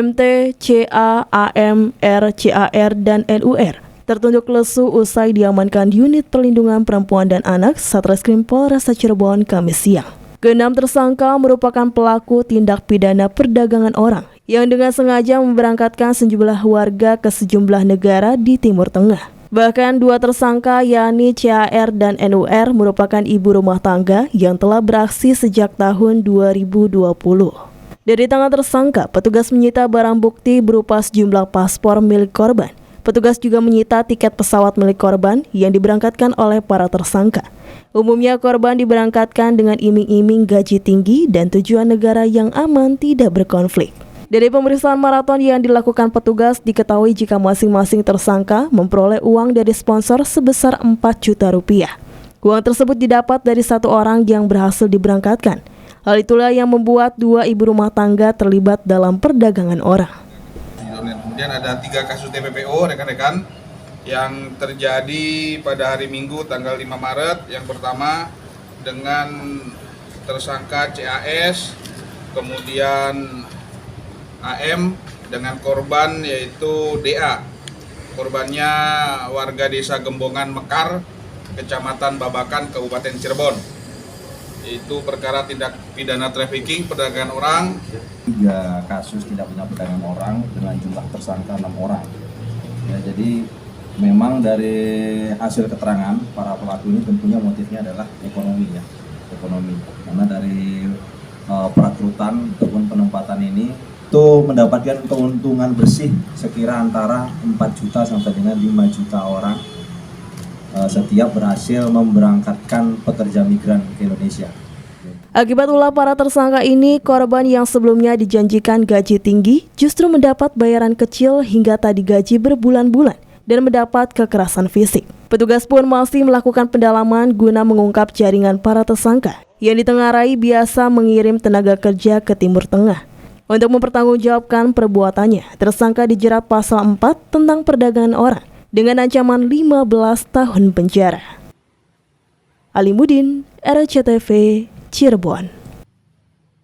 MT, CA, AM, R, CAR, dan NUR tertunjuk lesu usai diamankan unit perlindungan perempuan dan anak Satreskrim Polresta Cirebon Kamis siang. Keenam tersangka merupakan pelaku tindak pidana perdagangan orang yang dengan sengaja memberangkatkan sejumlah warga ke sejumlah negara di Timur Tengah. Bahkan dua tersangka yakni CAR dan NUR merupakan ibu rumah tangga yang telah beraksi sejak tahun 2020. Dari tangan tersangka, petugas menyita barang bukti berupa sejumlah paspor milik korban. Petugas juga menyita tiket pesawat milik korban yang diberangkatkan oleh para tersangka. Umumnya korban diberangkatkan dengan iming-iming gaji tinggi dan tujuan negara yang aman tidak berkonflik. Dari pemeriksaan maraton yang dilakukan petugas, diketahui jika masing-masing tersangka memperoleh uang dari sponsor sebesar 4 juta rupiah. Uang tersebut didapat dari satu orang yang berhasil diberangkatkan. Hal itulah yang membuat dua ibu rumah tangga terlibat dalam perdagangan orang. Kemudian ada 3 kasus TPPO rekan-rekan yang terjadi pada hari Minggu tanggal 5 Maret. Yang pertama dengan tersangka CAS, kemudian AM dengan korban yaitu DA. Korbannya warga desa Gembongan Mekar, Kecamatan Babakan, Kabupaten Cirebon. Itu perkara tindak pidana trafficking, perdagangan orang. 3 kasus tindak pidana perdagangan orang dengan jumlah tersangka 6 orang. Ya, jadi memang dari hasil keterangan para pelaku ini tentunya motifnya adalah ekonomi ya, ekonomi. Karena dari perekrutan ataupun penempatan ini itu mendapatkan keuntungan bersih sekira antara 4 juta sampai dengan 5 juta orang setiap berhasil memberangkatkan pekerja migran ke Indonesia. Akibat ulah para tersangka ini, korban yang sebelumnya dijanjikan gaji tinggi justru mendapat bayaran kecil hingga tak digaji berbulan-bulan dan mendapat kekerasan fisik. Petugas pun masih melakukan pendalaman guna mengungkap jaringan para tersangka yang ditengarai biasa mengirim tenaga kerja ke Timur Tengah. Untuk mempertanggungjawabkan perbuatannya, tersangka dijerat pasal 4 tentang perdagangan orang dengan ancaman 15 tahun penjara. Alimudin, RCTV, Cirebon.